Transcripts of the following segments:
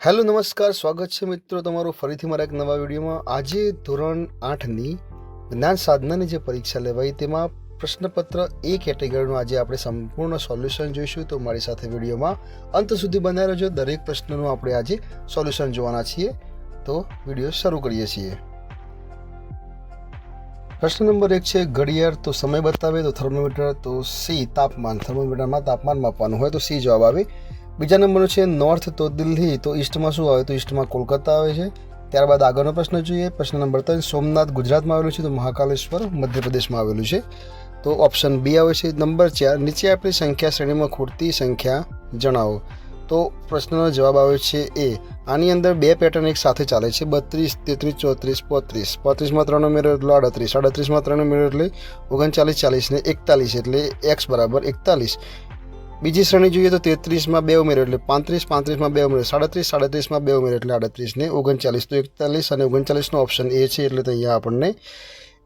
Hello નમસ્કાર, સ્વાગત છે મિત્રો તમારું ફરીથી મારા એક નવા વિડીયોમાં। આજે ધોરણ 8ની જ્ઞાન સાધનાની જે પરીક્ષા લેવાઈ તેમાં પ્રશ્નપત્ર એ કેટેગરીનું આજે આપણે સંપૂર્ણ સોલ્યુશન જોઈશું। તો મારી સાથે વિડીયોમાં અંત સુધી બનાવી રહેજો। દરેક પ્રશ્નનું આપણે આજે સોલ્યુશન જોવાના છીએ। તો વિડીયો શરૂ કરીએ છીએ। પ્રશ્ન નંબર 1 છે ઘડિયાળ તો સમય બતાવે, તો થર્મોમીટર, તો સી તાપમાન, થર્મોમીટરમાં તાપમાન માપવાનું હોય તો સી જવાબ આવે। બીજા નંબરનો છે નોર્થ તો દિલ્હી, તો ઈસ્ટમાં શું આવે? તો ઈસ્ટમાં કોલકાતા આવે છે। ત્યારબાદ આગળનો પ્રશ્ન જોઈએ। પ્રશ્ન નંબર 3 સોમનાથ ગુજરાતમાં આવેલું છે, તો મહાકાલેશ્વર મધ્યપ્રદેશમાં આવેલું છે, તો ઓપ્શન બી આવે છે। નંબર 4 નીચે આપેલી સંખ્યા શ્રેણીમાં ખૂટતી સંખ્યા જણાવો, તો પ્રશ્નનો જવાબ આવે છે એ। આની અંદર બે પેટર્ન એક સાથે ચાલે છે, 32, 33, 34, 35। 35માં 3 ઉમેરો એટલે 38, 38માં 3 ઉમેરો એટલે 39, 40 ને 41 એટલે x બરાબર 41। બીજી શ્રેણી જોઈએ તો 33માં 2 ઉમેરો એટલે 35, 35માં 2 ઉમેરો 37, 37માં 2 ઉમેરો એટલે 38 ને 39, તો 41 અને 39નો ઓપ્શન એ છે, એટલે તો અહીંયા આપણને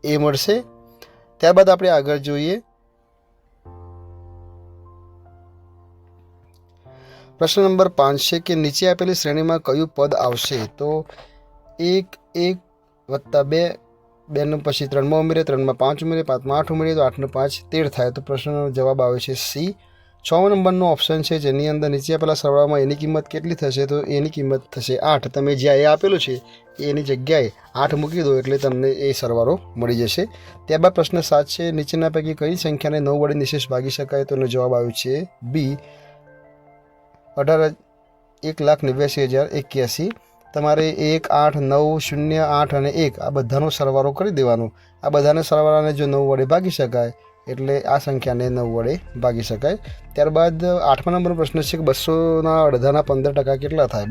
એ મળશે। ત્યારબાદ આપણે આગળ જોઈએ। પ્રશ્ન નંબર 5 છે કે નીચે આપેલી શ્રેણીમાં કયું પદ આવશે? તો 1 1 વત્તા 2, 2 પછી 3માં ઉમેરીએ, 3માં 5 ઉમેરીએ, 5માં 8 ઉમેરીએ તો 8 ને 5 13 થાય, તો પ્રશ્નનો જવાબ આવે છે સી। 6 નંબરનો ઓપ્શન છે જેની અંદર નીચે આપેલા સરવાળામાં એની કિંમત કેટલી થશે? તો એની કિંમત થશે 8। તમે જ્યાં એ આપેલું છે એની જગ્યાએ 8 મૂકી દો એટલે તમને એ સરવાળો મળી જશે। ત્યારબાદ પ્રશ્ન 7 છે નીચેના પૈકી કઈ સંખ્યાને 9 વડે નિશેષ ભાગી શકાય? તો એનો જવાબ આવ્યો છે બી 1,89,081। તમારે 1, 8, 9, 0, 8 અને 1 આ બધાનો સરવાળો કરી દેવાનો। આ બધાના સરવાળાને જો 9 વડે ભાગી શકાય એટલે આ સંખ્યાને 9 વડે ભાગી શકાય। ત્યારબાદ 8મા નંબરનો પ્રશ્ન છે કે 200ના અડધાના 15% કેટલા થાય?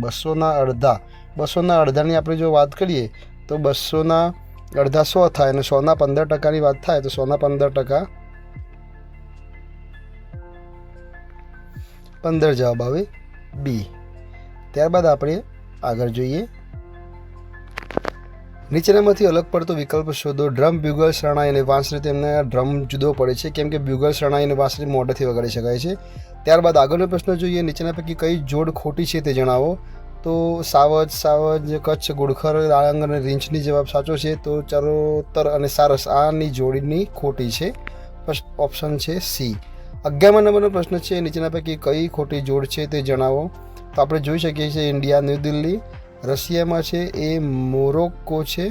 200ના અડધાની આપણે જો વાત કરીએ તો 200ના અડધા 100 થાય અને 100ના 15%ની વાત થાય તો 100ના 15% 15 જવાબ આવે બી। ત્યારબાદ આપણે આગળ જોઈએ। નીચેનામાંથી અલગ પડતો વિકલ્પ શોધો। ડ્રમ, બ્યુગલ, શરણાઈ અને વાંસળી। તેમને ડ્રમ જુદો પડે છે કેમ કે બ્યુગલ, શરણાઈ અને વાંસળી મોઢેથી વગાડી શકાય છે। ત્યારબાદ આગળનો પ્રશ્ન જોઈએ। નીચેના પૈકી કઈ જોડ ખોટી છે તે જણાવો, તો સાવજ, કચ્છ, ગુડખર, રાળંગ અને રીંછની જવાબ સાચો છે, તો ચરોતર અને સારસ આની જોડીની ખોટી છે, ઓપ્શન છે સી। 11મા નંબરનો પ્રશ્ન છે નીચેના પૈકી કઈ ખોટી જોડ છે તે જણાવો, તો આપણે જોઈ શકીએ છીએ ઇન્ડિયા ન્યૂ દિલ્હી, રશિયામાં છે એ મોરોક્કો છે,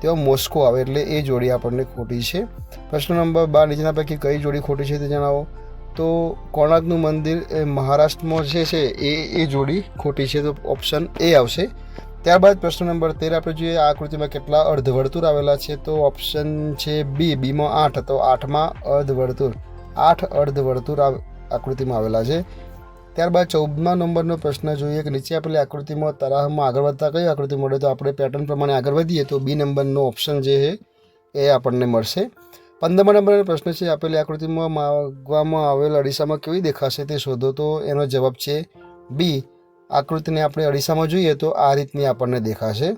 તેઓ મોસ્કો આવે એટલે એ જોડી આપણને ખોટી છે। પ્રશ્ન નંબર 12 નીચેના પૈકી કઈ જોડી ખોટી છે તે જણાવો, તો કોણાર્કનું મંદિર એ મહારાષ્ટ્રમાં જે છે એ જોડી ખોટી છે, તો ઓપ્શન એ આવશે। ત્યારબાદ પ્રશ્ન નંબર 13 આપણે જોઈએ આ આકૃતિમાં કેટલા અર્ધવર્તુળ આવેલા છે, તો ઓપ્શન છે બી, બીમાં 8, તો 8માં અર્ધવર્તુળ 8 અર્ધવર્તુળ આકૃતિમાં આવેલા છે। ત્યારબાદ 14મા નંબરનો પ્રશ્ન જોઈએ કે નીચે આપેલી આકૃતિમાં તરાહમાં આગળ વધતા કઈ આકૃતિ મળે? તો આપણે પેટર્ન પ્રમાણે આગળ વધીએ તો બી નંબરનો ઓપ્શન જે છે એ આપણને મળશે। 15મા નંબરનો પ્રશ્ન છે આપેલી આકૃતિમાં માગવામાં આવેલ અરીસામાં કેવી દેખાશે તે શોધો, તો એનો જવાબ છે બી। આકૃતિને આપણે અરીસામાં જોઈએ તો આ રીતની આપણને દેખાશે।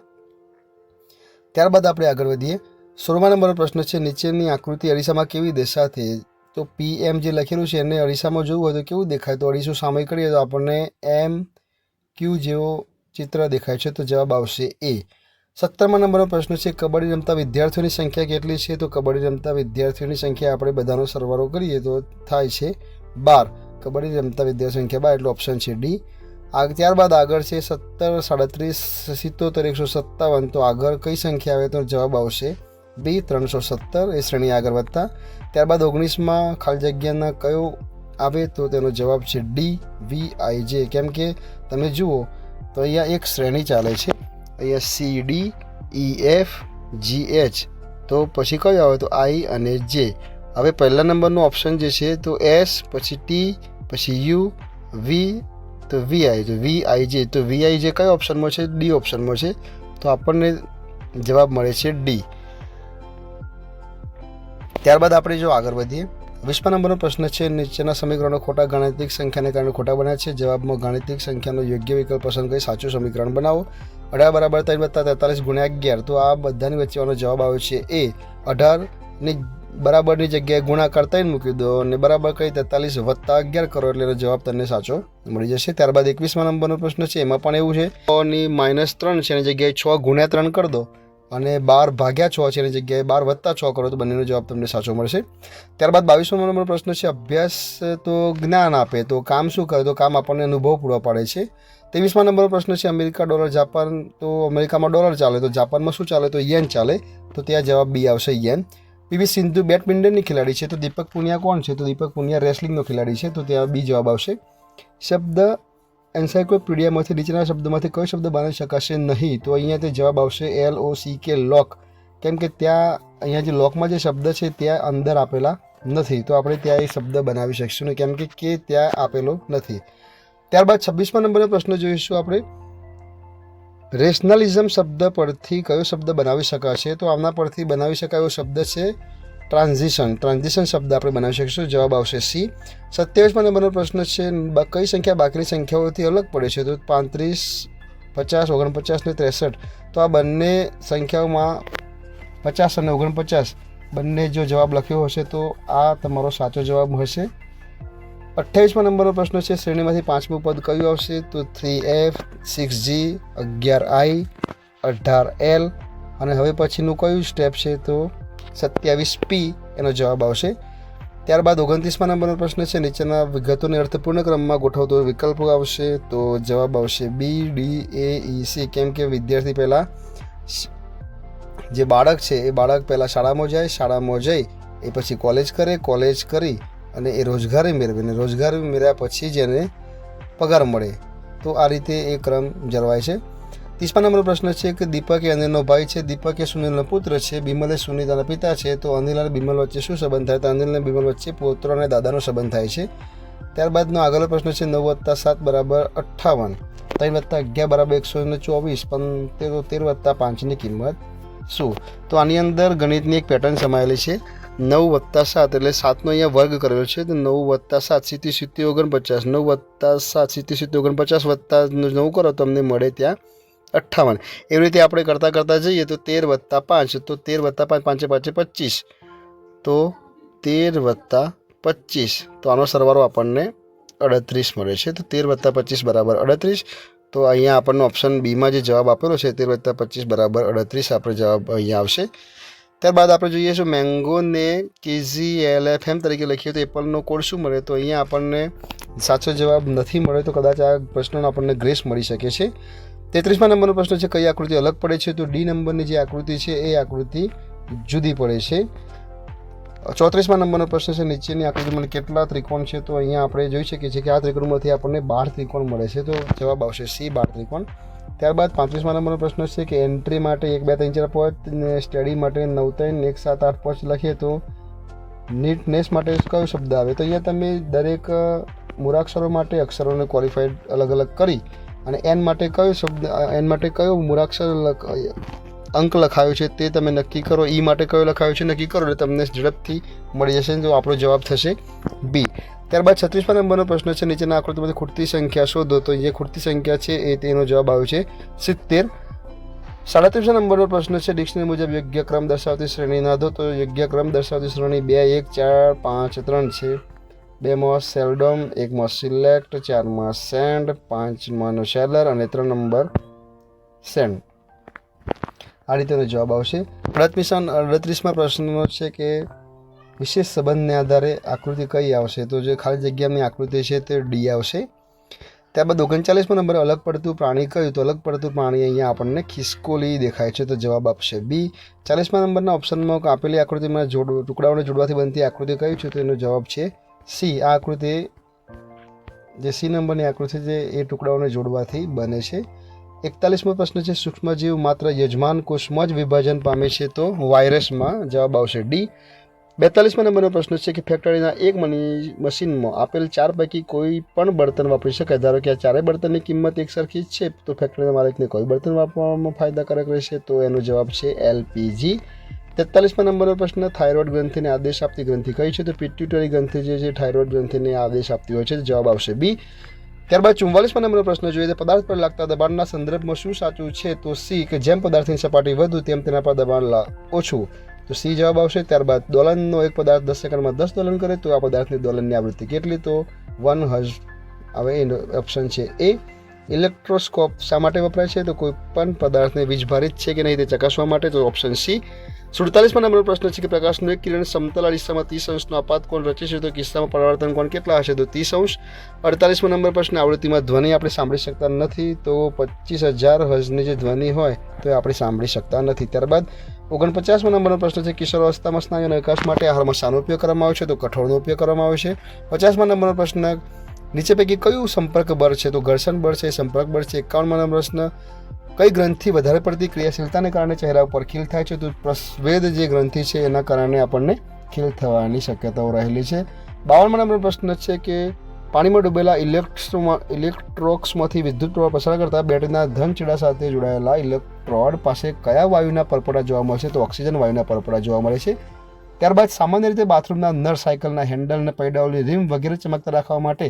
ત્યારબાદ આપણે આગળ વધીએ। 16મા નંબરનો પ્રશ્ન છે નીચેની આકૃતિ અરીસામાં કેવી દેખાશે? તો PM જે લખેલું છે એને અરીસામાં જોવું હોય તો કેવું દેખાય? તો અરીસો સામે કરીએ તો આપણને MQ જેવો ચિત્ર દેખાય છે, તો જવાબ આવશે એ। 17મા નંબરનો પ્રશ્ન છે કબડ્ડી રમતા વિદ્યાર્થીઓની સંખ્યા કેટલી છે? તો કબડ્ડી રમતા વિદ્યાર્થીઓની સંખ્યા આપણે બધાનો સરવાળો કરીએ તો થાય છે 12। કબડ્ડી રમતા વિદ્યાર્થીઓની સંખ્યા 12 એટલે ઓપ્શન છે ડી। ત્યારબાદ આગળ છે 17, 37, 77, 157, તો આગળ કઈ સંખ્યા આવે? તો જવાબ આવશે બી 317 એ શ્રેણી આગળ વધતા। ત્યારબાદ 19માં ખાલી જગ્યાના કયો આવે? તો તેનો જવાબ છે ડી, VIJ, કેમ કે તમે જુઓ તો અહીંયા એક શ્રેણી ચાલે છે, અહીંયા CDEF તો પછી કયો આવે? તો I અને J। હવે પહેલા નંબરનો ઓપ્શન જે છે તો S, પછી T, પછી U, V, તો VI, તો VIJ, તો VIJ કયો ઓપ્શનમાં છે? ડી ઓપ્શનમાં છે, તો આપણને જવાબ મળે છે ડી। ત્યારબાદ આપણે જો આગળ વધીએ 20મા નંબરનો પ્રશ્ન છે નીચેના સમીકરણો ખોટા ગાણિતિક સંખ્યાને કારણે ખોટા બન્યા છે। જવાબમાં ગાણિતિક સંખ્યાનો યોગ્ય વિકલ્પ પસંદ કરી સાચું સમીકરણ બનાવો। 18 = 3 + 43 × 11, તો આ બધાની વચ્ચેનો જવાબ આવે છે એ। 18ની બરાબરની જગ્યાએ ગુણાકાર 3 મૂકી દો અને બરાબર કઈ 43 + 11 કરો એટલે એનો જવાબ તમને સાચો મળી જશે. ત્યારબાદ 21મા નંબરનો પ્રશ્ન છે, એમાં પણ એવું છે 6 ની -3 છે એની જગ્યાએ 6 × 3 કરી દો અને 12/6 છે એની જગ્યાએ 12 + 6 કરો તો બંનેનો જવાબ તમને સાચો મળશે. ત્યારબાદ 22મા નંબરનો પ્રશ્ન છે, અભ્યાસ તો જ્ઞાન આપે તો કામ શું કરે તો કામ આપણને અનુભવ પૂરો પાડે છે. 23મા નંબરનો પ્રશ્ન છે, અમેરિકા ડોલર, જાપાન તો અમેરિકામાં ડોલર ચાલે તો જાપાનમાં શું ચાલે તો યેન ચાલે તો ત્યાં જવાબ બી આવશે યેન. પીવી સિંધુ બેડમિન્ટનની ખેલાડી છે તો દીપક પુનિયા કોણ છે તો દીપક પુનિયા રેસલિંગનો ખેલાડી છે તો ત્યાં બી જવાબ આવશે. શબ્દ એન્સાઇક્લોપીડિયામાંથી નીચેના શબ્દોમાંથી કયો શબ્દ બનાવી શકાશે નહીં તો અહીંયા તે જવાબ આવશે LOCK લોક, કેમ કે ત્યાં અહીંયા જે લોકમાં જે શબ્દ છે ત્યાં અંદર આપેલા નથી તો આપણે ત્યાં એ શબ્દ બનાવી શકીશું નહીં, કેમ કે ત્યાં આપેલો નથી. ત્યારબાદ 26મા નંબરનો પ્રશ્ન જોઈશું આપણે, રેશનલિઝમ શબ્દ પરથી કયો શબ્દ બનાવી શકાશે તો આમના પરથી બનાવી શકાય એવો શબ્દ છે ટ્રાન્ઝિશન શબ્દ આપણે બનાવી શકીશું, જવાબ આવશે સી. 27મા નંબરનો પ્રશ્ન છે, કઈ સંખ્યા બાકીની સંખ્યાઓથી અલગ પડે છે તો 35, 50, 49 ને 63 તો આ બંને સંખ્યાઓમાં 50 અને 49 બંને જો જવાબ લખ્યો હશે તો આ તમારો સાચો જવાબ હશે. 28મા નંબરનો પ્રશ્ન છે, શ્રેણીમાંથી 5મું પદ કયું આવશે તો 3F, 6G, 11I, 18L અને હવે પછીનું કયું સ્ટેપ છે તો 27P એનો જવાબ આવશે. ત્યારબાદ 29મા નંબરનો પ્રશ્ન છે, નીચેના વિગતોને અર્થપૂર્ણ ક્રમમાં ગોઠવતો વિકલ્પો આવશે તો જવાબ આવશે B, D, A, E, C, કેમ કે વિદ્યાર્થી પહેલાં જે બાળક છે એ બાળક પહેલાં શાળામાં જઈ એ પછી કોલેજ કરે, કોલેજ કરી અને એ રોજગારી મેળવીને રોજગારી મેળવ્યા પછી જ એને પગાર મળે તો આ રીતે એ ક્રમ જળવાય છે. 30મા નંબરનો પ્રશ્ન છે કે દીપક એ અનિલનો ભાઈ છે, દીપક એ સુનિલનો પુત્ર છે, બિમલ એ સુનિતાના પિતા છે તો અનિલ અને બિમલ વચ્ચે શું સંબંધ થાય તો અનિલ અને બિમલ વચ્ચે પુત્ર અને દાદાનો સંબંધ થાય છે. ત્યારબાદનો આગળનો પ્રશ્ન છે, 9 + 7 = 58, 3 + 11 = 124 પણ 13 + 5ની કિંમત શું તો આની અંદર ગણિતની એક પેટર્ન સમાયેલી છે. 9 + 7 એટલે 7નો અહીંયા વર્ગ કરેલો છે તો 9 + 7 = 49, 9 + 7 = 49 વત્તા 9 કરો તો અમને મળે ત્યાં 58. એવી રીતે આપણે કરતાં જઈએ તો 13 + 5 તો 13 + 5 5 5 25 તો 13 + 25 તો આનો સરવાળો આપણને 38 મળે છે તો 13 + 25 = 38 તો અહીંયા આપણને ઓપ્શન બીમાં જે જવાબ આપેલો છે 13 + 25 = 38 આપણે જવાબ અહીંયા આવશે. ત્યારબાદ આપણે જોઈએ છીએ મેંગોને KGLFM તરીકે લખીએ તો એપલનો કોડ શું મળે તો અહીંયા આપણને સાચો જવાબ નથી મળે તો કદાચ આ પ્રશ્નનો આપણને ગ્રેસ મળી શકે છે. 33મા નંબરનો પ્રશ્ન છે, કઈ આકૃતિ અલગ પડે છે તો D નંબરની જે આકૃતિ છે એ આકૃતિ જુદી પડે છે. 34મા નંબરનો પ્રશ્ન છે, નીચેની આકૃતિમાં કેટલા ત્રિકોણ છે તો અહીંયા આપણે જોઈ શકીએ છીએ કે આ ત્રિકોણમાંથી આપણને 12 ત્રિકોણ મળે છે તો જવાબ આવશે C, 12 ત્રિકોણ. ત્યારબાદ 35મા નંબરનો પ્રશ્ન છે કે એન્ટ્રી માટે 1 2 3 4 5 ને સ્ટડી માટે 9 3 1 7 8 5 લખીએ તો નીટનેસ માટે કયો શબ્દ આવે તો અહીંયા તમે દરેક મૂળાક્ષરો માટે અક્ષરોને ક્વોલિફાઈડ અલગ અલગ કરી અને એન માટે કયો શબ્દ એન માટે કયો મૂળાક્ષર અંક લખાયો છે તે તમે નક્કી કરો, ઈ માટે કયો લખાયો છે નક્કી કરો એટલે તમને ઝડપથી મળી જશે તો આપણો જવાબ થશે બી. ત્યારબાદ 36મા નંબરનો પ્રશ્ન છે, નીચેના આકૃતિમાંથી ખૂટતી સંખ્યા શોધો તો જે ખૂટતી સંખ્યા છે એ તેનો જવાબ આવ્યો છે 70. 37મા નંબરનો પ્રશ્ન છે, ડિક્શનરી મુજબ યોગ્ય ક્રમ દર્શાવતી શ્રેણી નોંધો તો યોગ્ય ક્રમ દર્શાવતી શ્રેણી 2 1 4 5 3 છે. 2માં સેલ્ડમ, 1માં સિલેક્ટ, 4માં સેન્ડ, 5માનો સેલર અને 3 નંબર સેન્ડ. આ રીતેનો જવાબ આવશે. 38મા પ્રશ્નનો છે કે વિશેષ સંબંધને આધારે આકૃતિ કઈ આવશે તો જે ખાલી જગ્યાની આકૃતિ છે તે ડી આવશે. ત્યારબાદ 39મા નંબર અલગ પડતું પ્રાણી કયું તો અલગ પડતું પ્રાણી અહીંયા આપણને ખિસકોલી દેખાય છે તો જવાબ આપશે બી. 40મા નંબરના ઓપ્શનમાં આપેલી આકૃતિમાં ટુકડાઓને જોડવાથી બનતી આકૃતિ કયું છે તો એનો જવાબ છે સી. આ આકૃતિ જે સી નંબરની આકૃતિ છે એ ટુકડાઓને જોડવાથી બને છે. 41મો પ્રશ્ન છે, સૂક્ષ્મજીવ માત્ર યજમાન કોષમાં જ વિભાજન પામે છે તો વાયરસમાં જવાબ આવશે ડી. 42મા નંબરનો પ્રશ્ન છે કે ફેક્ટરીના એક મશીનમાં આપેલ 4 પૈકી કોઈ પણ બળતણ વાપરી શકાય, ધારો કે આ 4 બળતણની કિંમત એક સરખી જ છે તો ફેક્ટરીના માલિકને કોઈ બળતણ વાપરવામાં ફાયદાકારક રહેશે તો એનો જવાબ છે LPG. 43મા નંબરનો પ્રશ્ન, થાઇરોઇડ ગ્રંથિને આદેશ આપતી ગ્રંથિ કઈ છે તો પિટ્યુટરી ગ્રંથિ જે છે થાઇરોઇડ ગ્રંથિને આદેશ આપતી હોય છે જવાબ આવશે બી. ત્યારબાદ 44મા નંબરનો પ્રશ્ન જોઈએ તો પદાર્થ પર લાગતા દબાણના સંદર્ભમાં શું સાચું છે તો સી કે જેમ પદાર્થની સપાટી વધુ તેમ તેના પર દબાણ ઓછું. તો સી જવાબ આવશે. ત્યારબાદ દોલનનો એક પદાર્થ 10 સેકન્ડમાં 10 દોલન કરે તો આ પદાર્થની દોલનની આવૃત્તિ કેટલી? તો 1 હર્ટ્ઝ આવે. એનો ઓપ્શન છે એ. ઇલેક્ટ્રોસ્કોપ શા માટે વપરાય છે? તો કોઈ પણ પદાર્થને વીજભારિત છે કે નહીં તે ચકાસવા માટે. તો ઓપ્શન સી. 47માં નંબરનો પ્રશ્ન છે કે પ્રકાશનું એક કિરણ સમતલ દિશામાં 30 અંશનો આપાત કોણ રચે છે તો કિસ્સામાં પરાવર્તન કોણ કેટલા હશે? તો 30 અંશ. 48મો નંબર પ્રશ્ન, આવૃત્તિમાં ધ્વનિ આપણે સાંભળી શકતા નથી તો 25,000 હર્ટ્ઝની જે ધ્વનિ હોય તો એ આપણે સાંભળી શકતા નથી. ત્યારબાદ 49મો નંબરનો પ્રશ્ન છે કિશોરાવસ્થામાં સ્નાયુના વિકાસ માટે આહારમાં શાનો ઉપયોગ કરવામાં આવે છે? તો કઠોળનો ઉપયોગ કરવામાં આવે છે. 50મા નંબરનો પ્રશ્ન, નીચે પૈકી કયું સંપર્ક બળ છે? તો ઘર્ષણ બળ છે, સંપર્ક બળ છે. 51મા નંબર પ્રશ્ન, કઈ ગ્રંથિ વધારે પડતી ક્રિયાશીલતાને કારણે ચહેરા ઉપર ખીલ થાય છે? તો પ્રસ્વેદ જે ગ્રંથિ છે એના કારણે આપણને ખીલ થવાની શક્યતાઓ રહેલી છે. 52મા નંબરનો પ્રશ્ન છે કે પાણીમાં ડૂબેલા ઇલેક્ટ્રોક્સમાંથી વિદ્યુત પ્રવાહ પસાર કરતા બેટરીના ધન છેડા સાથે જોડાયેલા ઇલેક્ટ્રોડ પાસે કયા વાયુના પરપોટા જોવા મળશે? તો ઓક્સિજન વાયુના પરપોટા જોવા મળે છે. ત્યારબાદ સામાન્ય રીતે બાથરૂમના નળ, સાયકલના હેન્ડલ અને પૈડાઓની રીમ વગેરે ચમકતા રાખવા માટે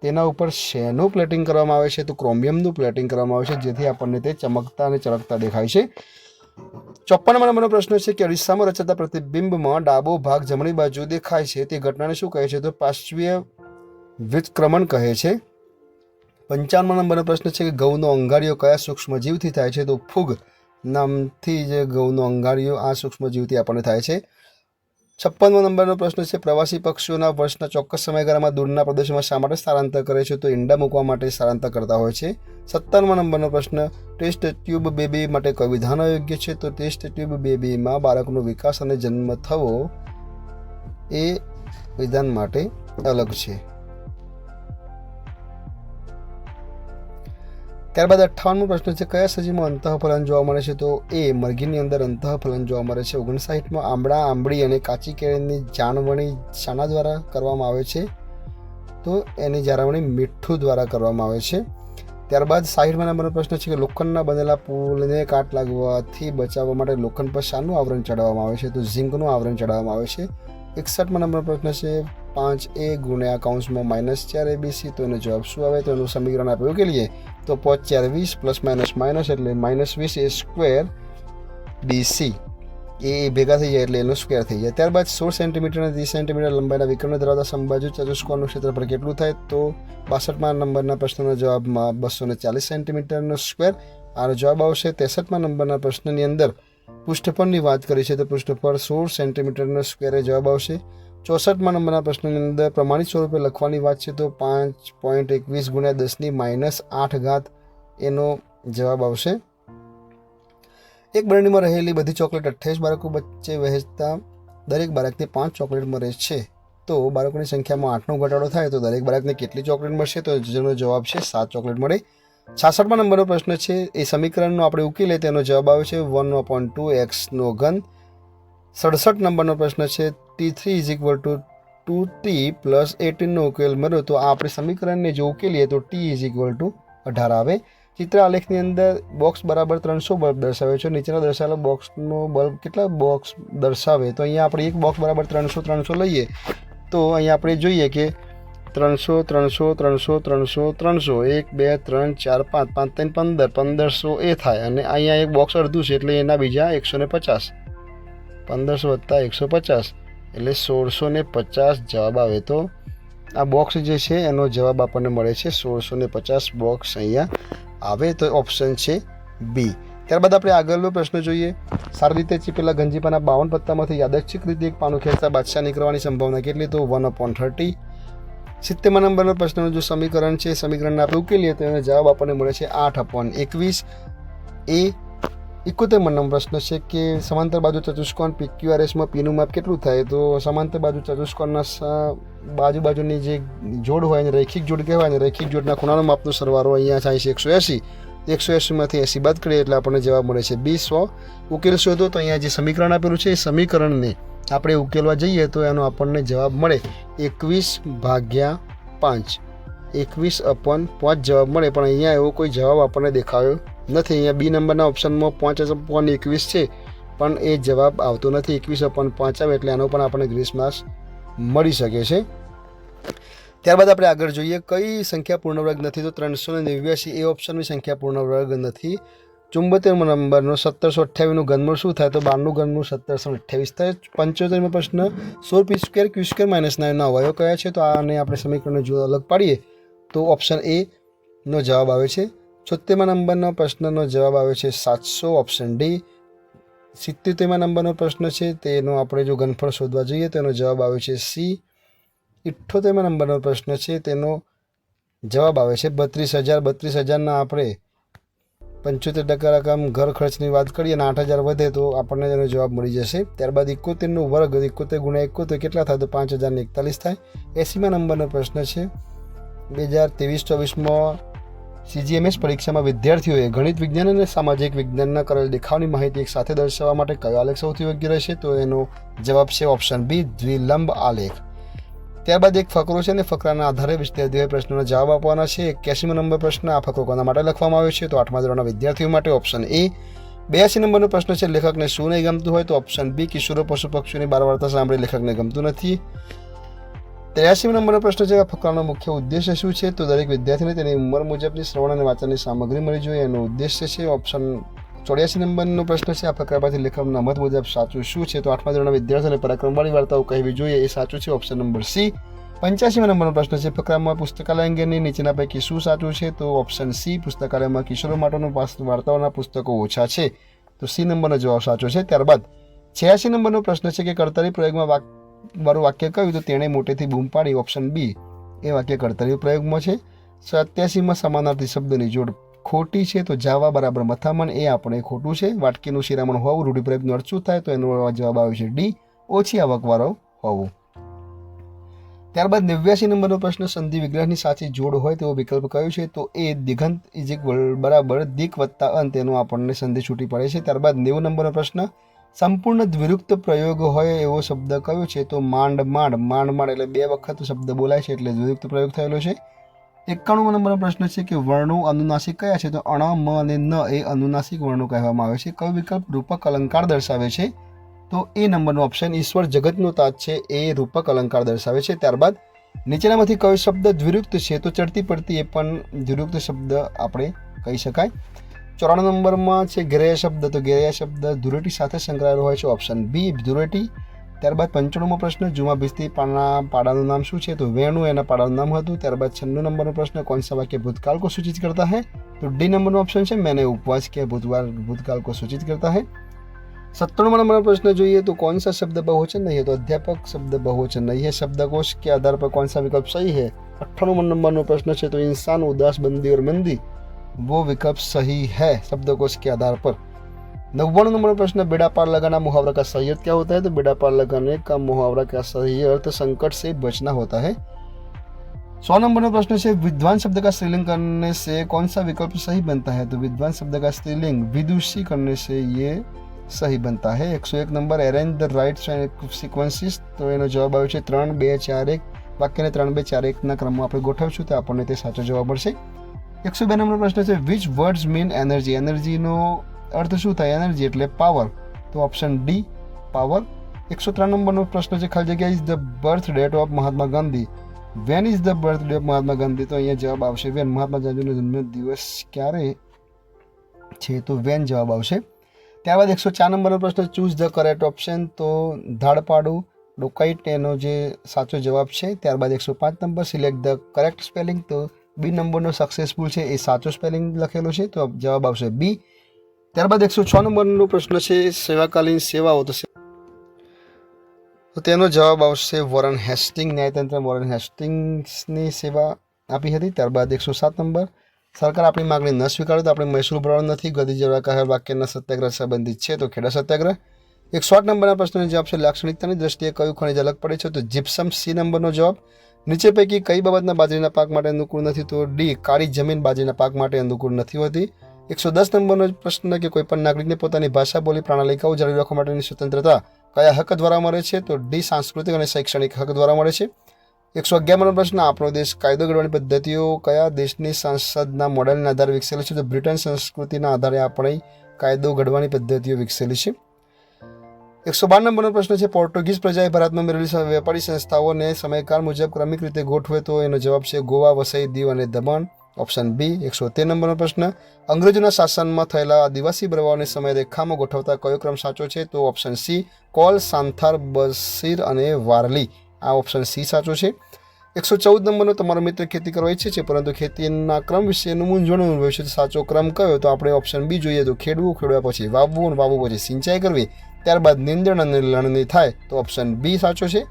તેના ઉપર શેનું પ્લેટિંગ કરવામાં આવે છે? તો ક્રોમિયમનું પ્લેટિંગ કરવામાં આવે છે જેથી આપણને તે ચમકતા અને ચળકતા દેખાય છે. 54મા નંબરનો પ્રશ્ન છે કે અરીસામાં રચાતા પ્રતિબિંબમાં ડાબો ભાગ જમણી બાજુ દેખાય છે તે ઘટનાને શું કહે છે? તો પાર્શ્વીય વિસ્ક્રમણ કહે છે. 55મા નંબરનો પ્રશ્ન છે કે ઘઉંનો અંગારિયો કયા સૂક્ષ્મજીવથી થાય છે? તો ફૂગ નામથી જે ઘઉંનો અંગારિયો આ સૂક્ષ્મજીવથી આપણને થાય છે. 56મો નંબરનો પ્રશ્ન છે પ્રવાસી પક્ષીઓના વર્ષના ચોક્કસ સમયગાળામાં દૂરના પ્રદેશોમાં શા માટે સ્થળાંતર કરે છે? તો ઈંડા મૂકવા માટે સ્થળાંતર કરતા હોય છે. 57મા નંબરનો પ્રશ્ન, ટેસ્ટ ટ્યુબ બેબી માટે કયું વિધાન અયોગ્ય છે? તો ટેસ્ટ ટ્યુબ બેબીમાં બાળકનો વિકાસ અને જન્મ થવો એ વિધાન માટે અલગ છે. ત્યારબાદ 58મો પ્રશ્ન છે કયા સજીવમાં અંતઃફલન જોવા મળે છે? તો એ મરઘીની અંદર અંતઃફલન જોવા મળે છે. 59માં આંબળા, આંબળી અને કાચી કેળીની જાળવણી શાના દ્વારા કરવામાં આવે છે? તો એની જાળવણી મીઠું દ્વારા કરવામાં આવે છે. ત્યારબાદ 60મા નંબરનો પ્રશ્ન છે કે લોખંડના બનેલા પુલને કાટ લાગવાથી બચાવવા માટે લોખંડ પર શાનું આવરણ ચડાવવામાં આવે છે? તો ઝીંકનું આવરણ ચડાવવામાં આવે છે. 61મા નંબરનો પ્રશ્ન છે 5a ગુણ્યા કૌંસમાં -4abc તો એનો જવાબ શું આવે? તો એનું સમીકરણ આપણે ઉકેલીએ તો 5 4 20 પ્લસ માઇનસ માઇનસ એટલે -20 a સ્ક્વેર bc એ ભેગા થઈ જાય એટલે એનો સ્ક્વેર થઈ જાય. ત્યારબાદ 16 સેન્ટીમીટર અને 30 સેન્ટીમીટર લંબાઈના વિકર્ણ ધરાવતા સમબાજુ ચતુષ્કોણનું ક્ષેત્રફળ કેટલું થાય? તો 62મા નંબરના પ્રશ્નના જવાબમાં 240 સેન્ટીમીટરનો સ્ક્વેર આનો જવાબ આવશે. 63મા નંબરના પ્રશ્નની અંદર પૃષ્ઠફળની વાત કરી છે તો પૃષ્ઠફળ 16 સેન્ટીમીટરનો સ્ક્વેર એ જવાબ આવશે. 64મા નંબરના પ્રશ્નની અંદર પ્રમાણિત સ્વરૂપે લખવાની વાત છે તો 5.21 ગુણ્યા 10⁻8 એનો જવાબ આવશે. એક બરણીમાં રહેલી બધી ચોકલેટ 28 બાળકો વચ્ચે વહેંચતા દરેક બાળકને 5 ચોકલેટ મળે છે તો બાળકોની સંખ્યામાં 8નો ઘટાડો થાય તો દરેક બાળકને કેટલી ચોકલેટ મળશે? તો જેનો જવાબ છે 7 ચોકલેટ મળે. 66મા નંબરનો પ્રશ્ન છે એ સમીકરણનો આપણે ઉકેલીએ તેનો જવાબ આવે છે 1/2x². 67 નંબરનો પ્રશ્ન છે t3 = 2t + 18નો ઉકેલ મળ્યો તો આ આપણે સમીકરણને જો ઉકેલીએ તો t = 18 આવે. ચિત્ર આલેખની અંદર બોક્સ બરાબર 300 બલ્બ દર્શાવે છે. નીચેના દર્શાવેલા બોક્સનો બલ્બ કેટલા બોક્સ દર્શાવે? તો અહીંયા આપણે એક બોક્સ બરાબર 300 લઈએ તો અહીંયા આપણે જોઈએ કે 300 300 300 300 300 1 2 3 4 5 5 3 15 1500 એ થાય અને અહીંયા એક બોક્સ અડધું છે એટલે એના બીજા 150 1500 + 150 એટલે 1650 જવાબ આવે. તો આ બોક્સ જે છે એનો જવાબ આપણને મળે છે 1650 બોક્સ અહીંયા આવે તો ઓપ્શન છે બી. ત્યારબાદ આપણે આગળનો પ્રશ્ન જોઈએ. સારી રીતે ચીપેલા ગંજીપાના 52 પત્તામાંથી યાદચ્છિક રીતે એક પાનું ખેંચતા બાદશાહ નીકળવાની સંભાવના કેટલી? તો 1/30. 70મા નંબરનો પ્રશ્નનું જો સમીકરણ છે સમીકરણને આપણે ઉકેલીએ તો એનો જવાબ આપણને મળે છે 8/21. એ 71મા નંબર પ્રશ્ન છે કે સમાંતર બાજુ ચતુષ્કોણ PQRSમાં પીનું માપ કેટલું થાય? તો સમાંતર બાજુ ચતુષ્કોણના બાજુની જે જોડ હોય એને રૈખિક જોડ કહેવાય અને રૈખિક જોડના ખૂણાનો માપનો સરવાળો અહીંયા થાય છે 180. 180માંથી 80 બાદ કરીએ એટલે આપણને જવાબ મળે છે 100. ઉકેલ શોધો તો અહીંયા જે સમીકરણ આપેલું છે એ સમીકરણને આપણે ઉકેલવા જઈએ તો એનો આપણને જવાબ મળે 21/5. 21/5 જવાબ મળે પણ અહીંયા એવો કોઈ જવાબ આપણને દેખાયો નથી. અહીંયા બી નંબરના ઓપ્શનમાં 5/21 છે પણ એ જવાબ આવતો નથી. 21/5 આવે એટલે આનો પણ આપણને ગ્રીસ માર્ક્સ મળી શકે છે. ત્યારબાદ આપણે આગળ જોઈએ કઈ સંખ્યા પૂર્ણ વર્ગ નથી? તો 389 એ ઓપ્શનની સંખ્યા પૂર્ણ વર્ગ નથી. 74મો નંબરનો 1728નું ઘનમૂળ શું થાય? તો 12નું ઘનમૂળ 1728 થાય. 75મો પ્રશ્ન 16 પી સ્ક્વેર ક્યુ સ્ક્વેર માઇનસ 9ના અવયવો કયા છે? તો આને આપણે સમીકરણને જો અલગ પાડીએ તો ઓપ્શન એ નો જવાબ આવે છે. 76મા નંબરનો પ્રશ્નનો જવાબ આવે છે 700, ઓપ્શન ડી. 77મા નંબરનો પ્રશ્ન છે તેનો આપણે જો ઘનફળ શોધવા જઈએ તો એનો જવાબ આવે છે સી. 78મા નંબરનો પ્રશ્ન છે તેનો જવાબ આવે છે 32,000. 32,000ના આપણે 75% રકમ ઘર ખર્ચની વાત કરીએ અને 8,000 વધે તો આપણને એનો જવાબ મળી જશે. ત્યારબાદ 71નો વર્ગ 71 ગુણ્યા 71 કેટલા થાય? તો 5,041 થાય. 80મા નંબરનો પ્રશ્ન છે 2023-24માં CGMS પરીક્ષામાં વિદ્યાર્થીઓએ ગણિત વિજ્ઞાન અને સામાજિક વિજ્ઞાનના કરેલ દેખાવની માહિતી એક સાથે દર્શાવવા માટે કયો આલેખ સૌથી યોગ્ય રહેશે? તો એનો જવાબ છે ઓપ્શન બી, દ્વિલંબ આલેખ. ત્યારબાદ એક ફકરો છે અને ફકરાના આધારે વિદ્યાર્થીઓએ પ્રશ્નનો જવાબ આપવાના છે. 81મો નંબર પ્રશ્ન, આ ફકરો કોના માટે લખવામાં આવ્યો છે? તો 8મા ધોરણના વિદ્યાર્થીઓ માટે, ઓપ્શન એ. 82 નંબરનો પ્રશ્ન છે લેખકને શું નહીં ગમતું હોય? તો ઓપ્શન બી, કિશોરો પશુ પક્ષીઓની બાળ વાર્તા સાંભળી લેખકને ગમતું નથી. 83 નંબરનો પ્રશ્ન છે આ ફકરાનો મુખ્ય ઉદ્દેશ્ય શું છે? તો દરેક વિદ્યાર્થીને તેની ઉંમર મુજબની શ્રવણ અને વાંચનની સામગ્રી મળી જોઈએ એનો ઉદ્દેશ્ય છે. ઓપ્શન 84 નંબરનો પ્રશ્ન છે આ ફકરા પરથી લેખકના મત મુજબ સાચું શું છે? તો 8મા ધોરણના વિદ્યાર્થીઓને પરાક્રમવાળી વાર્તાઓ કહેવી જોઈએ એ સાચું છે, ઓપ્શન નંબર સી. 85મા નંબરનો પ્રશ્ન છે ફકરામાં પુસ્તકાલય અંગેની નીચેના પૈકી શું સાચું છે? તો ઓપ્શન સી, પુસ્તકાલયમાં કિશોરો માટેનું વાર્તાઓના પુસ્તકો ઓછા છે, તો સી નંબરનો જવાબ સાચો છે. ત્યારબાદ 86 નંબરનો પ્રશ્ન છે કે કર્તરી પ્રયોગમાં વાળું વાક્ય કયું? તો તેણે મોટેથી બૂમ પાડી, ઓપ્શન બી એ વાક્ય કર્તરી પ્રયોગમાં છે. 87માં સમાનાર્થી શબ્દની જોડ ખોટી છે, તો જાવા બરાબર મથામણ એ આપણે ખોટું છે. વાટકીનું શિરામણ હોવું રૂઢિપ્રયોગનું અર્થ શું થાય? તો એનો જવાબ આવે છે ડી, ઓછી આવકવાળો હોવું. ત્યારબાદ 89 નંબરનો પ્રશ્ન સંધિ વિગ્રહની સાચી જોડ હોય તેવો વિકલ્પ કયો છે? તો એ દિગંત ઇઝ ઇક્વલ બરાબર દિક વત્તા અંત, એનો આપણને સંધિ છૂટી પડે છે. ત્યારબાદ 90 નંબરનો પ્રશ્ન સંપૂર્ણ દ્વિરુક્ત પ્રયોગ હોય એવો શબ્દ કયો છે? તો માંડ માંડ. માંડ માંડ એટલે 2 વખત શબ્દ બોલાય છે એટલે દ્વિરુક્ત પ્રયોગ થયેલો છે. 91મો નંબરનો પ્રશ્ન છે કે વર્ણો અનુનાસિક કયા છે? તો અણ, મ અને ન એ અનુનાસિક વર્ણો કહેવામાં આવે છે. કયો વિકલ્પ રૂપક અલંકાર દર્શાવે છે? તો એ નંબરનો ઓપ્શન ઈશ્વર જગતનો તાજ છે એ રૂપક અલંકાર દર્શાવે છે. ત્યારબાદ નીચેનામાંથી કયો શબ્દ દ્વિરુક્ત છે? તો ચડતી પડતી એ પણ દ્વિરુક્ત શબ્દ આપણે કહી શકાય. 94 નંબરમાં છે ગેરયા શબ્દ, તો ગેરયા શબ્દ ધૂળેટી સાથે સંકળાયેલો હોય છે, ઓપ્શન બી ધૂળેટી. ત્યારબાદ 95મો પ્રશ્ન જુમા ભીસ્તી પાડાનું નામ શું છે? તો વેણુ એના પાડાનું નામ હતું. ત્યારબાદ 96 નંબરનો પ્રશ્ન कौन सा वाक्य भूतकाल को सूचित करता है? तो डी नंबरનો ઓપ્શન છે मैंने उपवास किया भूतकाल को सूचित करता है. 97 नंबर प्रश्न જોઈએ तो कौन सा शब्द बहुवचन नहीं है? तो अध्यापक शब्द बहुवचन नहीं है. शब्दकोश के आधार पर कौन सा विकल्प सही है? 98 नंबर प्रश्न है तो इंसान उदास बंदी और मंदी वो विकल्प सही है शब्दकोश के आधार पर. 99 नंबर प्रश्न बेड़ा पार लगाना मुहावरा का सही अर्थ क्या होता है? तो बेड़ा पार लगाने का मुहावरा का सही अर्थ संकट से बचना होता है. 100 नंबर प्रश्न है विद्वान शब्द का स्त्रीलिंग करने से कौन सा विकल्प सही बनता है? तो विद्वान शब्द का स्त्रीलिंग विदुषी करने से ये सही बनता है. 101 number arrange the right sequences, તો એનો જવાબ આવે છે 3, 2, 4, 1. વાક્યને 3, 2, 4, 1ના ક્રમમાં આપણે ગોઠવશું તો આપણને તે સાચો જવાબ મળશે. 102 નંબરનો પ્રશ્ન છે વિચ વર્ડ્સ મીન એનર્જી? એનર્જીનો અર્થ શું થાય? એનર્જી એટલે પાવર, તો ઓપ્શન ડી પાવર. 103 નંબરનો પ્રશ્ન છે ખાલી જગ્યા is the birth date of Mahatma Gandhi. When is the birthday of Mahatma Gandhi? તો અહીંયા જવાબ આવશે વેન. મહાત્મા ગાંધીનો જન્મદિવસ ક્યારે છે? તો વેન જવાબ આવશે. ત્યારબાદ 104 નંબરનો પ્રશ્ન ચૂઝ ધ કરેક્ટ ઓપ્શન, તો ધાડપાડું ડોકાઈટ એનો જે સાચો જવાબ છે. ત્યારબાદ 105 number select the correct spelling, તો બી નંબરનો સક્સેસફુલ છે એ સાચો સ્પેલિંગ લખેલો છે તો જવાબ આવશે બી. ત્યારબાદ 106 નંબરનો પ્રશ્ન છે સેવાકાલીન સેવાઓ, તો તેનો જવાબ આવશે વોરન હેસ્ટિંગ. ન્યાયતંત્ર વોરન હેસ્ટિંગ્સની સેવા આપી હતી. ત્યારબાદ 107 નંબર સરકાર આપણી માગણી ન સ્વીકારે તો આપણે મહેસૂલ ભરવાનો નથી. ગદી જેવા કહેલ વાક્યના સત્યાગ્રહ સંબંધિત છે તો ખેડા સત્યાગ્રહ. 108 નંબરના પ્રશ્નનો જવાબ છે લાક્ષણિકતાની દ્રષ્ટિએ કયું ખનિજ અલગ પડે છે? તો જીપ્સમ સી નંબરનો જવાબ. નીચે પૈકી કઈ બાબતના બાજરીના પાક માટે અનુકૂળ નથી? તો ડી કાળી જમીન બાજરીના પાક માટે અનુકૂળ નથી હોતી. 110 નંબરનો પ્રશ્ન કે કોઈપણ નાગરિકને પોતાની ભાષા બોલી પ્રણાલિકાઓ જાળવી રાખવા માટેની સ્વતંત્રતા કયા હક દ્વારા મળે છે? તો ડી સાંસ્કૃતિક અને શૈક્ષણિક હક દ્વારા મળે છે. 111 પ્રશ્ન આપણો દેશ કાયદો ઘડવાની પદ્ધતિઓ કયા દેશની સંસદના મોડેલના આધારે વિકસેલી છે? તો બ્રિટન સંસ્કૃતિના આધારે આપણે કાયદો ઘડવાની પદ્ધતિઓ વિકસેલી છે. 112 નંબરનો પ્રશ્ન છે પોર્ટુગીઝ પ્રજાએ ભારતમાં મેળવેલી વેપારી સંસ્થાઓને સમયકાળ મુજબ ક્રમિક રીતે ગોઠવે તો એનો જવાબ છે ગોવા, વસઈ, દીવ અને દમણ. Option B. 113 નંબરનો પ્રશ્ન, અંગ્રેજોના શાસનમાં થયેલા આદિવાસી બળવાઓની સમયરેખામાં ગોઠવતા કયો ક્રમ સાચો છે? તો ઓપ્શન સી, કોલ, સાંથાર, બશીર અને વારલી. આ ઓપ્શન સી સાચો છે. 114 નંબરનો, તમારો મિત્ર ખેતી કરવા ઈચ્છે છે પરંતુ ખેતીના ક્રમ વિશેનું મૂંઝવણ અનુભવે છે. સાચો ક્રમ કયો? તો આપણે ઓપ્શન બી જોઈએ તો ખેડવું, ખેડવા પછી વાવવું અને વાવવું પછી સિંચાઈ કરવી, ત્યારબાદ નીંદણ અને લણણી થાય. તો ઓપ્શન બી સાચો છે.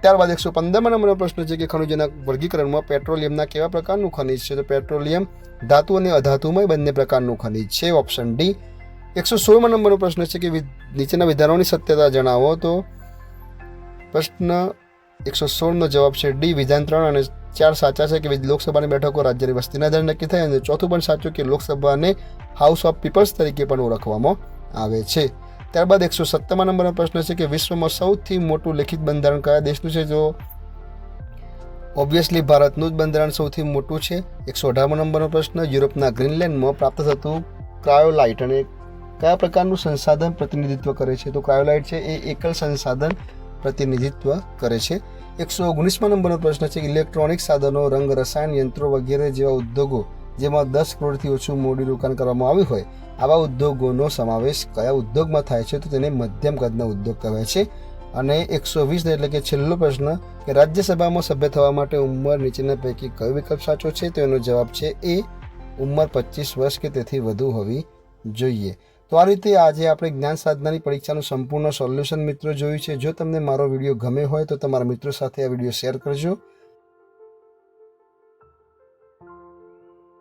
ત્યારબાદ 115 નંબરનો પ્રશ્ન છે કે ખનિજોના વર્ગીકરણમાં પેટ્રોલિયમના કેવા પ્રકારનું ખનિજ છે? તો પેટ્રોલિયમ ધાતુ અને અધાતુમય બંને પ્રકારનું ખનિજ છે. Option D. 116 નંબરનો પ્રશ્ન છે કે નીચેના વિધાનોની સત્યતા જણાવો. તો પ્રશ્ન 116નો જવાબ છે ડી, વિધાન 3 અને 4 સાચા છે કે લોકસભાની બેઠકો રાજ્યની વસ્તીના આધારે નક્કી થાય, અને ચોથું પણ સાચું કે લોકસભાને હાઉસ ઓફ પીપલ્સ તરીકે પણ ઓળખવામાં આવે છે. ત્યારબાદ 117 નંબરનો પ્રશ્ન છે કે વિશ્વમાં સૌથી મોટું લેખિત બંધારણ કયા દેશનું છે? તો ઓબ્વિયસલી ભારતનું જ બંધારણ સૌથી મોટું છે. 118 નંબરનો પ્રશ્ન, યુરોપના ગ્રીનલેન્ડમાં પ્રાપ્ત થતું ક્રાયોલાઇટ અને કયા પ્રકારનું સંસાધન પ્રતિનિધિત્વ કરે છે? તો ક્રાયોલાઇટ છે એ એકલ સંસાધન પ્રતિનિધિત્વ કરે છે. 119 નંબરનો પ્રશ્ન છે કે ઇલેક્ટ્રોનિક સાધનો, રંગ, રસાયણ, યંત્રો વગેરે જેવા ઉદ્યોગો જેમાં 10 કરોડથી ઓછું મૂડી રોકાણ કરવામાં આવ્યું હોય, આવા ઉદ્યોગોનો સમાવેશ કયા ઉદ્યોગમાં થાય છે? તો તેને મધ્યમ કદના ઉદ્યોગ કહેવાય છે. અને 120 એટલે કે છેલ્લો પ્રશ્ન કે રાજ્યસભામાં સભ્ય થવા માટે ઉંમર નીચેના પૈકી કયો વિકલ્પ સાચો છે? તો એનો જવાબ છે એ, ઉંમર 25 વર્ષ કે તેથી વધુ હોવી જોઈએ. તો આ રીતે આજે આપણે જ્ઞાન સાધનાની પરીક્ષાનું સંપૂર્ણ સોલ્યુશન મિત્રો જોયું છે. જો તમને મારો વિડીયો ગમે હોય તો તમારા મિત્રો સાથે આ વિડીયો શેર કરજો.